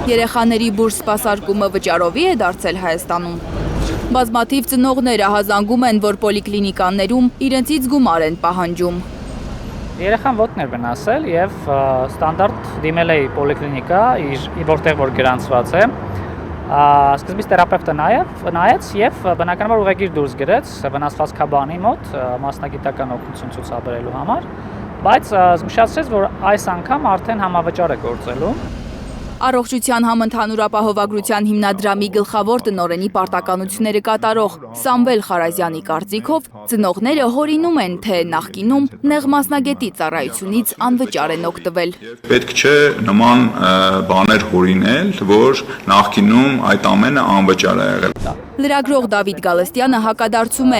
Երեխաների բուրս սպասարկումը վճարովի է դարձել Հայաստանում։ Բազմաթիվ ծնողներ ահազանգում են, որ պոլիկլինիկաներում իրենցից գումար են պահանջում։ Երեխան ոտն էր վնասել եւ ստանդարտ դիմել էի պոլիկլինիկա, որտեղ որ գրանցված է։ Սկզբից թերապևտը նայեց եւ բնականաբար ուղղագիր դուրս գրեց վնասված քաբանի մոտ մասնագիտական օգնություն ցուցաբերելու համար, բայց զգուշացրեց, որ այս անգամ արդեն համավճար է գործելու։ Առողջության համընդհանուր ապահովագրության հիմնադրամի գլխավոր տնօրենի պարտականությունները կատարող Սամվել Խարազյանի կարծիքով ծնողները հորինում են, թե նախկինում նեղ մասնագետի ծառայությունից անվճար են օգտվել։ Պետք չէ նման բաներ հորինել, որ նախկինում այդ ամենը անվճար է եղել։ Լրագրող Դավիթ Գալստյանը հակադարձում է.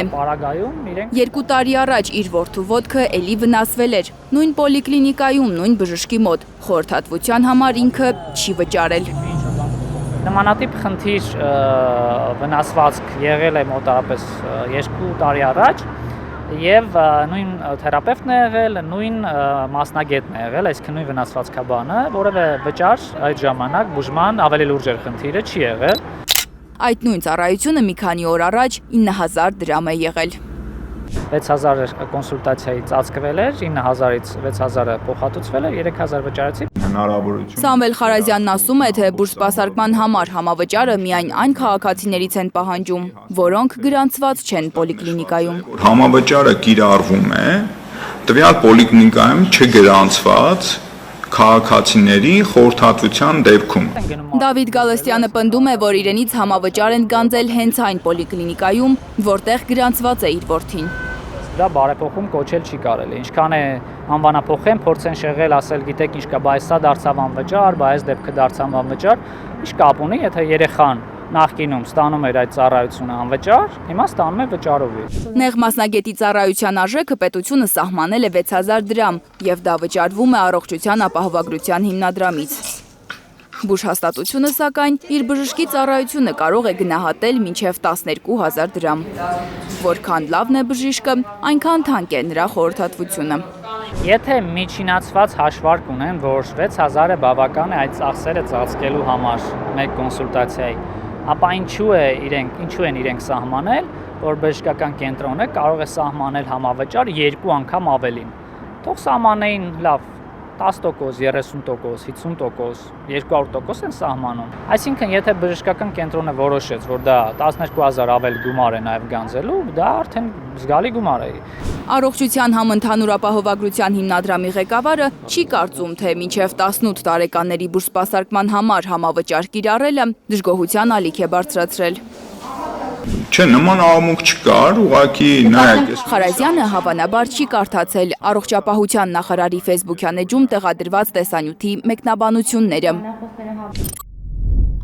2 տարի առաջ իր որդու ոտքը էլի վնասվել էր, նույն պոլիկլինիկայում, նույն բժշկի մոտ, խորհրդատվության համար ինքը չի վճարել։ Նմանատիպ խնդիր վնասվածք եղել է մոտարապես 2 տարի առաջ եւ նույն թերապևտն է եղել, նույն մասնագետն է եղել, այսինքն նույն վնասված քաբանը, որևէ վճար այդ ժամանակ բուժման ավելի լուրջ խնդիրը չի եղել։ Այդ նույն ծառայությունը մի քանի օր առաջ 9000 դրամ է եղել։ 6000 կոնսուլտացիայի ծածկվել էր, 9000-ից 6000-ը փոխհատուցվել է, 3000 վճարեցի։ Հնարավորություն։ Սամվել Խարազյանն ասում է, թե բուրս սպասարկման համար համավճարը միայն այն քաղաքացիներից են պահանջում, որոնք գրանցված չեն պոլիկլինիկայում։ Համավճարը կիրառվում է տվյալ պոլիկլինիկայում չգրանցված քաղաքացիների խորհրդատվության դեպքում։ Դավիթ Գալստյանը պնդում է, որ իրենից համավճար են գանձել հենց այն պոլիկլինիկայում, որտեղ գրանցված է իր որդին։ Դա բարեփոխում կոչել չի կարելի։ Ինչքան է անվանափոխեն, փորձեն շեղել, ասել, գիտեք ինչ կա, բայց սա դարձավ անվճար, բայց դեպքը դարձավ անվճար, ինչ կապ ունի, եթե երեխան նախկինում ստանում էր այդ ծառայությունը անվճար, հիմա ստանում է վճարովի։ Նեղ մասնագետի ծառայության արժեքը պետությունը սահմանել է 6000 դրամ եւ դա վճարվում է առողջության ապահովագրության հիմնադրամից։ Բուժհաստատությունը սակայն իր բժշկի ծառայությունը կարող է գնահատել մինչև 12000 դրամ։ Որքան լավն է բժիշկը, այնքան թանկ է նրա խորհրդատվությունը։ Եթե միջինացված հաշվարկ ունեն, որ 6000-ը բավական է այդ ծախսերը ծածկելու համար մեկ կոնսուլտացիայի, ապա ինչու են իրենք սահմանել, որ բժշկական կենտրոնը կարող է սահմանել համավճար 2 անգամ ավելին։ Թող սահմանեին լավ 10%, 30%, 50%, 200% են սահմանում։ Այսինքն, եթե բժշկական կենտրոնը որոշեց, որ դա 12000 ավել գումար է նաև գանձելու, դա արդեն զգալի գումար է։ Առողջության համընդհանուր ապահովագրության հիմնադրամի ղեկավարը չի կարծում, թե մինչև 18 տարեկանների բուրս սպասարկման համար համավճար կիրառելը դժգոհության ալիք է բարձրացրել։ Չէ, նման աղմուկ չկար, ուղղակի նայեք։ Խարազյանը հավանաբար չի կարդացել առողջապահության նախարարի Facebook-յան էջում տեղադրված տեսանյութի մեկնաբանությունները։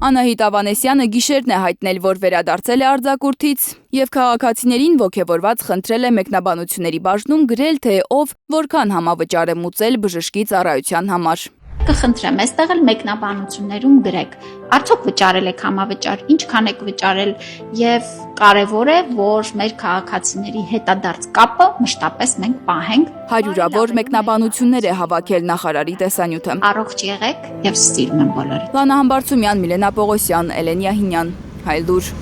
Անահիտ Ավանեսյանը գիշերն է հայտնել, որ վերադարձել է արձակուրդից եւ քաղաքացիներին ոգևորված խնդրել է մեկնաբանությունների բաժնում գրել, թե ով որքան համավճար է մուծել բժշկի ծառայության համար։ Կխնդրեմ, այստեղ էլ մեկնաբանություններում գրեք, արդյոք վճարել եք համավճար, ինչքան եք վճարել եւ կարեւոր է, որ մեր քաղաքացիների հետադարձ կապը մշտապես մենք պահենք։ Հարյուրավոր մեկնաբանություններ է հավաքել նախարարի տեսանյութը։ Առողջ եղեք եւ սիրում եմ բոլորիդ։ Լանա Համբարձումյան, Միլենա Պողոսյան, Էլենի Ահինյան, Հայլուր։